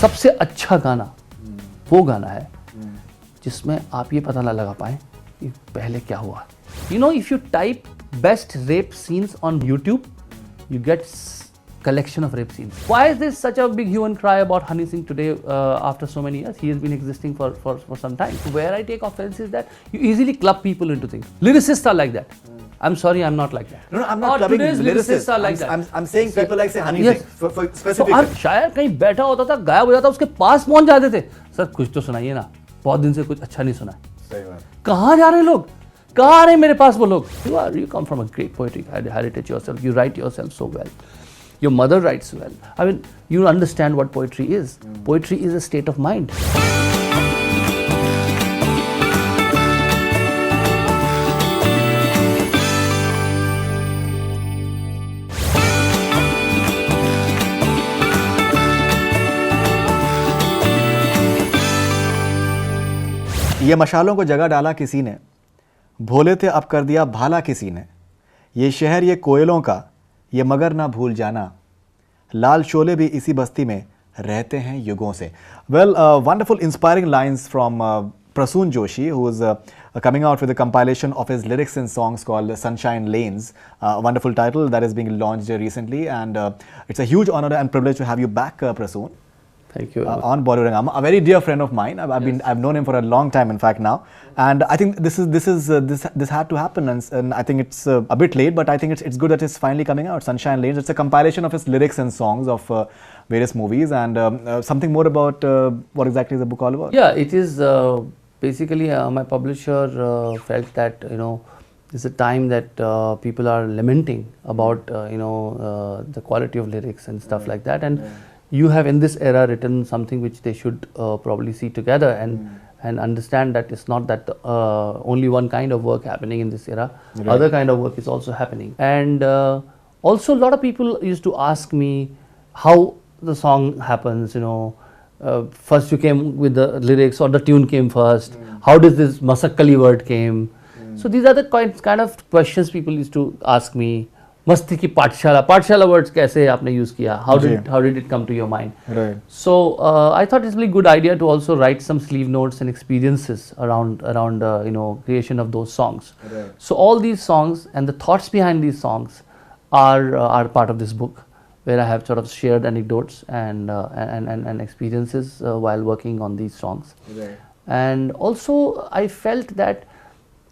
सबसे अच्छा गाना वो गाना है जिसमें आप ये पता ना लगा पाए कि पहले क्या हुआ. You know, if you type best rape scenes on YouTube, you get collection of rape scenes. Why is this such a big hue and cry about Honey Singh today after so many years? He has been existing for some time. Where I take offense is that you easily club people into things. Lyricists are like that. I'm sorry, I'm not like that. No, I'm not clubbing lyricists. Are like that. I'm saying people like say Honey Yes. Singh for specific. तो शायर कहीं बैठा होता था, गायब हो जाता, उसके पास पहुंच जाते थे. सर कुछ तो सुनाइए ना, बहुत दिन से कुछ अच्छा नहीं सुना. सही बात. कहाँ जा रहे हैं लोग? कहाँ आ रहे हैं मेरे पास वो लोग? You come from a great poetic heritage yourself. You write yourself so well. Your mother writes well. I mean, you understand what poetry is. Poetry is a state of mind. ये मशालों को जगह डाला किसी ने, भोले थे अब कर दिया भाला किसी ने, ये शहर ये कोयलों का, ये मगर ना भूल जाना, लाल शोले भी इसी बस्ती में रहते हैं युगों से. Well, wonderful inspiring lines from Prasoon Joshi, who is coming out with a compilation of his lyrics and songs called Sunshine Lanes. Wonderful title that is being launched recently, and it's a huge honor and privilege to have you back, Prasoon. Thank you. On Bollywood Hungama, a very dear friend of mine. I've known him for a long time, in fact, now, and I think this had to happen, and I think it's a bit late, but I think it's good that it's finally coming out. Sunshine Lanes. It's a compilation of his lyrics and songs of various movies, and something more about what exactly is the book all about. Yeah, it is basically my publisher felt that it's a time that people are lamenting about the quality of lyrics and stuff like that, and you have in this era written something which they should probably see together and understand that it's not that only one kind of work happening in this era. Right. Other kind of work is also happening. And also a lot of people used to ask me how the song happens, first you came with the lyrics or the tune came first. How does this Masakkali word came? So these are the kind of questions people used to ask me. मस्ती की पाठशाला words कैसे आपने use किया? How did it come to your mind? Right. So I thought it's a really good idea to also write some sleeve notes and experiences around creation of those songs. Right. So all these songs and the thoughts behind these songs are part of this book, where I have sort of shared anecdotes and experiences while working on these songs. Right. And also I felt that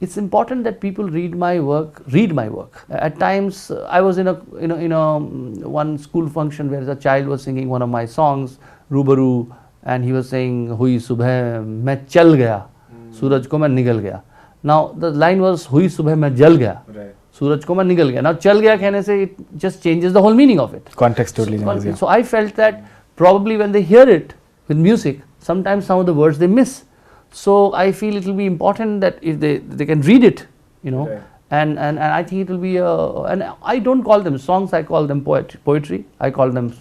it's important that people read my work. At times I was in a one school function where the child was singing one of my songs, Rubaru, and he was saying Hui subah main chal gaya, suraj ko main nigal gaya. Now the line was Hui subah main jal gaya, Right. suraj ko main nigal gaya. Now chal gaya कहने से it just changes the whole meaning of it. Context totally changes. Yeah. So I felt that probably when they hear it with music, sometimes some of the words they miss. So I feel it will be important that if they can read it, Right. and I think it will be and I don't call them songs, I call them poetry. I call them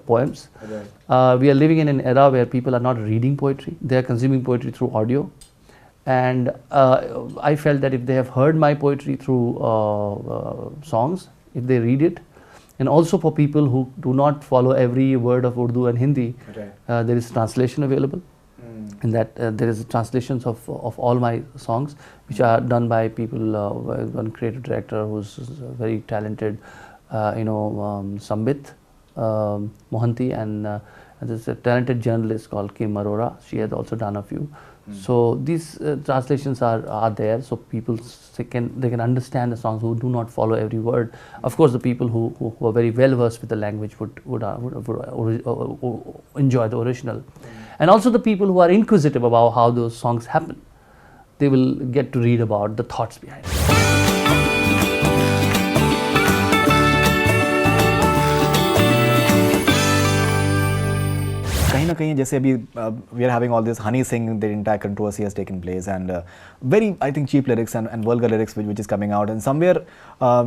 poems. Right. We are living in an era where people are not reading poetry; they are consuming poetry through audio. And I felt that if they have heard my poetry through songs, if they read it, and also for people who do not follow every word of Urdu and Hindi, Right. there is translation available. In that there is translations of all my songs, which are done by people, one creative director who's very talented, Sambit Mohanty, and there's a talented journalist called Kim Arora. She has also done a few. So these translations are there, so people they can understand the songs who do not follow every word. Of course, the people who are very well versed with the language would enjoy the original. And also the people who are inquisitive about how those songs happen, they will get to read about the thoughts behind it. कहीं ना कहीं जैसे अभी we are having all this Honey Singh, the entire controversy has taken place, and very I think cheap lyrics and vulgar lyrics which is coming out, and somewhere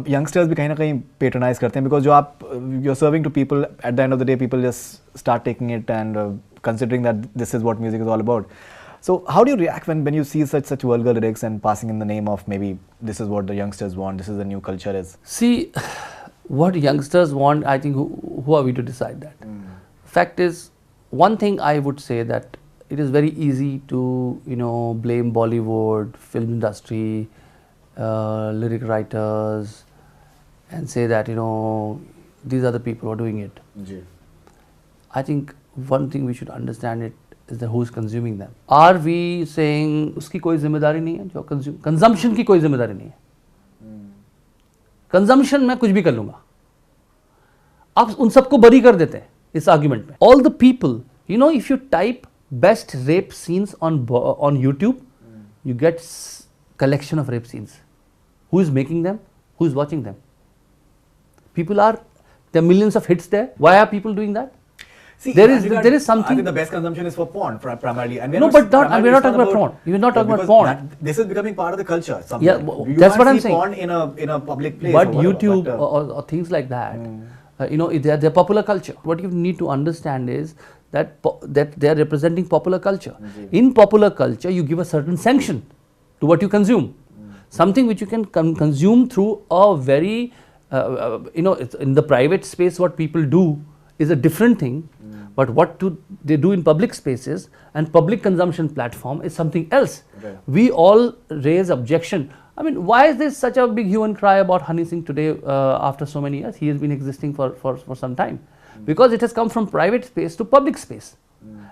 youngsters भी कहीं ना कहीं patronize करते हैं, because जो आप you're serving to people, at the end of the day people just start taking it and considering that this is what music is all about. So how do you react when you see such vulgar lyrics and passing in the name of maybe this is what the youngsters want, this is the new culture is? See, what youngsters want, I think who are we to decide that? Fact is, one thing I would say that it is very easy to, blame Bollywood, film industry, lyric writers, and say that, these are the people who are doing it. I think one thing we should understand it is that who is consuming them. Are we saying उसकी कोई जिम्मेदारी नहीं है जो consumption की कोई जिम्मेदारी नहीं है. Consumption मैं कुछ भी कर लूँगा. आप उन सबको बरी कर देते हैं इस आर्ग्यूमेंट में. All the people, if you type best rape scenes on YouTube, you get collection of rape scenes. Who is making them? Who is watching them? There are millions of hits there. Why are people doing that? See, there is something. I think the best consumption is for porn primarily. And we're not talking about porn. We're not talking about porn. This is becoming part of the culture. Yeah, that's what I'm saying. Porn in a public place. But YouTube or things like that, they're popular culture. What you need to understand is that they are representing popular culture. In popular culture, you give a certain sanction to what you consume. Something which you can consume through a very, in the private space, what people do is a different thing. But what they do in public spaces and public consumption platform is something else. Okay. We all raise objection. I mean, why is there such a big hue and cry about Honey Singh today after so many years? He has been existing for some time. Because it has come from private space to public space.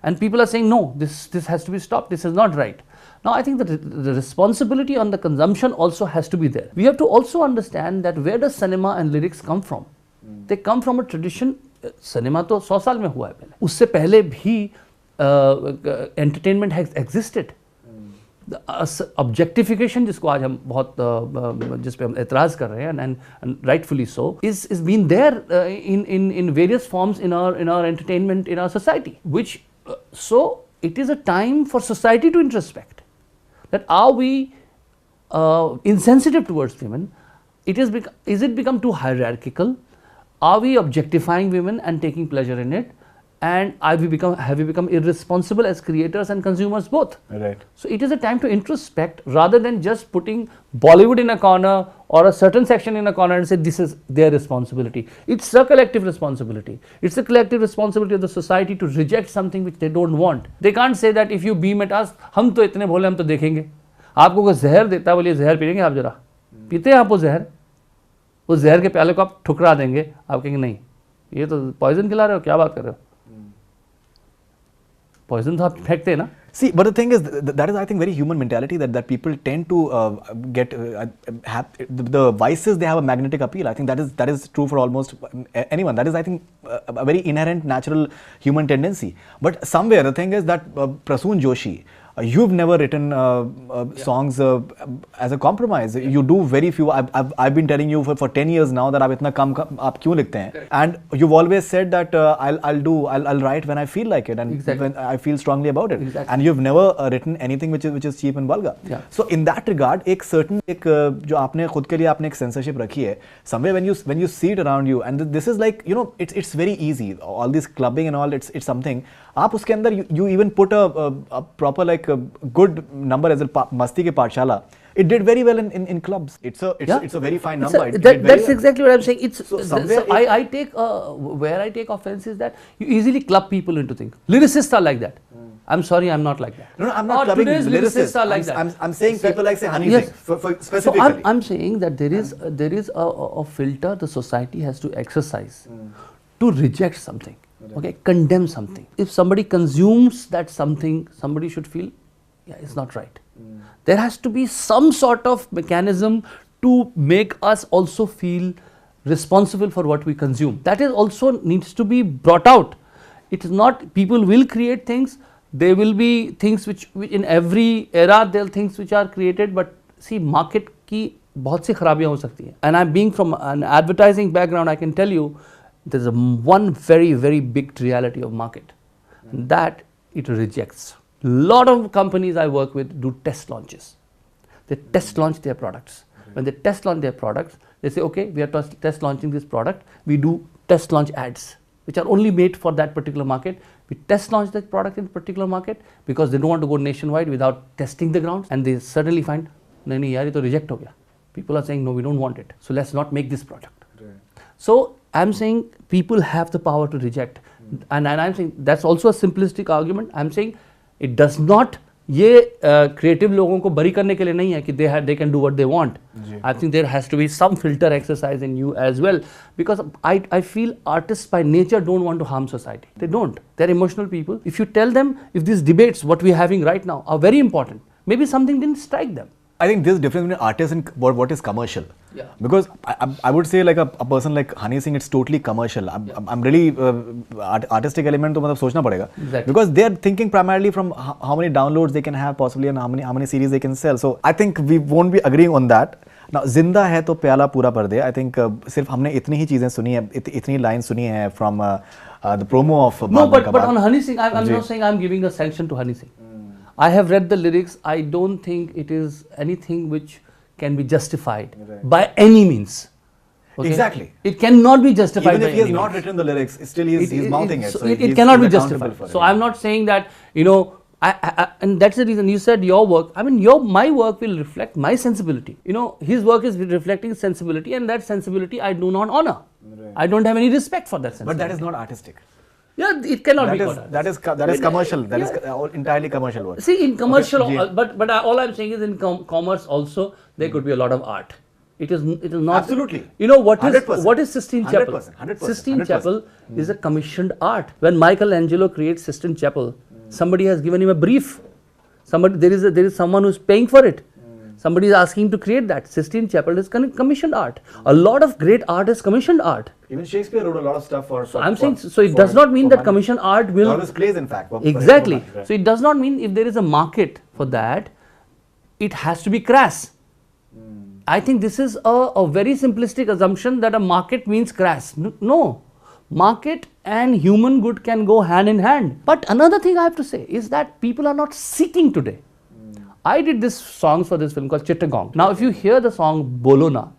And people are saying, no, this has to be stopped, this is not right. Now, I think that the responsibility on the consumption also has to be there. We have to also understand that where does cinema and lyrics come from? They come from a tradition. Cinema तो 100 साल में हुआ है पहले. उससे पहले भी entertainment has existed. Objectification जिसको आज हम बहुत जिस पे हम एतराज़ कर रहे हैं and rightfully so is been there in various forms in our entertainment in our society which so it is a time for society to introspect that are we insensitive towards women. Is it become too hierarchical? Are we objectifying women and taking pleasure in it? And have we become irresponsible as creators and consumers both? Right. So it is a time to introspect rather than just putting Bollywood in a corner or a certain section in a corner and say this is their responsibility. It's a collective responsibility. It's a collective responsibility of the society to reject something which they don't want. They can't say that if you beam at us, हम तो इतने भोले हम तो देखेंगे. आपको कोई जहर देता है बोलिए जहर पी लेंगे आप जरा. पीते हैं आप वो जहर? उस जहर के प्याले को आप ठुकरा देंगे. आप कहेंगे नहीं ये तो पॉइजन खिला रहे हो, क्या बात कर रहे हो? पॉइजन तो आप फेंकते हैं ना. See, but the thing is, that is, I think, very human mentality that people tend to have the vices. They have a magnetic appeal. I think that is true for almost anyone. That is, I think, a very inherent, natural human tendency. But somewhere the thing is that Prasoon Joshi, you've never written songs as a compromise. You do very few. I've been telling you for 10 years now that आप इतना कम आप क्यों लिखते हैं? And you've always said that I'll write when I feel like it and when I feel strongly about it. Exactly. And you've never written anything which is cheap and vulgar. Yeah. So in that regard, एक certain जो आपने खुद के लिए आपने एक censorship रखी है. Somewhere when you see it around you, and this is like, it's very easy. All this clubbing and all, it's something. आप उसके अंदर you even put a proper like a good number as a मस्ती के पाठशाला. It did very well in clubs. It's a very fine number. That's exactly what I'm saying. I take where I take offense is that you easily club people into things. Lyricists are like that. I'm sorry, I'm not like that. No, I'm not clubbing lyricists. Are like that. I'm saying people like say Honey Singh specifically. So I'm saying that there is a filter the society has to exercise to reject something. Okay, condemn something. If somebody consumes that something, somebody should feel, yeah, it's not right. There has to be some sort of mechanism to make us also feel responsible for what we consume. That is also needs to be brought out. It is not, people will create things, there will be things which in every era there are things which are created, but see, market की बहुत सी खराबियाँ हो सकती हैं. And I'm being from an advertising background, I can tell you, there's one very, very big reality of market, and that it rejects. Lot of companies I work with do test launches. They test launch their products. When they test launch their products, they say, okay, we are test launching this product. We do test launch ads, which are only made for that particular market. We test launch that product in particular market because they don't want to go nationwide without testing the grounds. And they suddenly find, nahi yaar, ye to reject ho gaya. People are saying, no, we don't want it. So let's not make this product. Right. So I'm saying people have the power to reject. And I'm saying that's also a simplistic argument. I'm saying it does not, ये creative लोगों को बरी करने के लिए नहीं है कि they can do what they want. I think there has to be some filter exercise in you as well, because I feel artists by nature don't want to harm society. They don't. They're emotional people. If you tell them, if these debates what we're having right now are very important, maybe something didn't strike them. I think there's difference between artist and what is commercial. Yeah. Because I would say like a person like Honey Singh, it's totally commercial. I'm really artistic element तो मतलब सोचना पड़ेगा. Exactly. Because they are thinking primarily from how many downloads they can have possibly and how many series they can sell. So I think we won't be agreeing on that. Now जिंदा है तो प्याला पूरा भर दे. I think सिर्फ हमने इतनी ही चीजें सुनी है, इतनी लाइन सुनी है from the promo of. No, but on Honey Singh, I'm not saying I'm giving a sanction to Honey Singh. I have read the lyrics. I don't think it is anything which can be justified by any means. Okay? Exactly. It cannot be justified. Even by if he has any not means. written the lyrics, still he's mouthing it. So it cannot be justified. So I'm not saying that, you know, and that's the reason you said your work. I mean, my work will reflect my sensibility. You know, his work is reflecting sensibility, and that sensibility I do not honor. Right. I don't have any respect for that sensibility. But that is not artistic. Yeah, it cannot be called. That is commercial. That is entirely commercial work. See, in commercial, okay, but all I'm saying is in commerce also there could be a lot of art. It is not. Absolutely. You know what is 100%. Sistine Chapel? 100%. Sistine Chapel is a commissioned art. When Michelangelo creates Sistine Chapel, somebody has given him a brief. There is someone who's paying for it. Somebody is asking him to create that. Sistine Chapel is commissioned art. A lot of great art is commissioned art. Even Shakespeare wrote a lot of stuff for. So I'm saying, so it does not mean that commissioned art will. Always plays, in fact. Exactly. So it does not mean if there is a market for that, it has to be crass. I think this is a very simplistic assumption that a market means crass. No. Market and human good can go hand in hand. But another thing I have to say is that people are not seeking today. I did this songs for this film called Chittagong. Now, if you hear the song Bolona,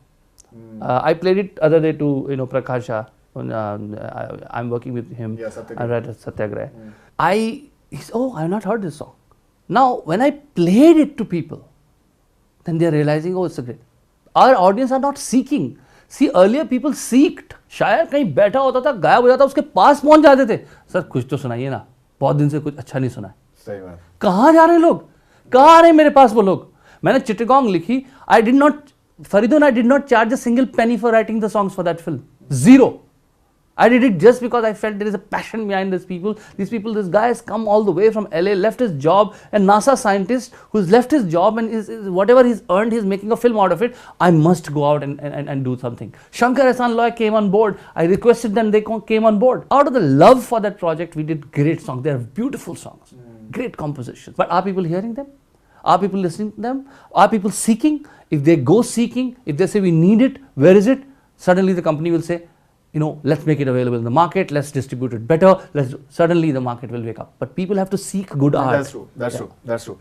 I played it other day to Prakasha. I'm working with him. Yeah, I read Satyagraha. I have not heard this song. Now, when I played it to people, then they are realizing, oh, it's a great. Our audience are not seeking. See, earlier people seeked. शायर कहीं बैठा होता था, गायब हो जाता, उसके पास पहुंच जाते थे. सर कुछ तो सुनाइए ना, बहुत दिन से कुछ अच्छा नहीं सुना है. सही बात. कहाँ जा रहे हैं लोग? कहाँ आ रहे हैं मेरे पास वो लोग? मैंने चिट्टागोंग लिखी. Faridun, I did not charge a single penny for writing the songs for that film. Zero. I did it just because I felt there is a passion behind these people. This guy has come all the way from LA, left his job, a NASA scientist who's left his job and is whatever he's earned, he's making a film out of it. I must go out and do something. Shankar Ehsaan Loy came on board. I requested them, they came on board. Out of the love for that project, we did great songs. They're beautiful songs, great compositions. But are people hearing them? Are people listening to them? Are people seeking? If they go seeking, if they say we need it, where is it? Suddenly the company will say, let's make it available in the market, let's distribute it better, suddenly the market will wake up. But people have to seek good art. That's true.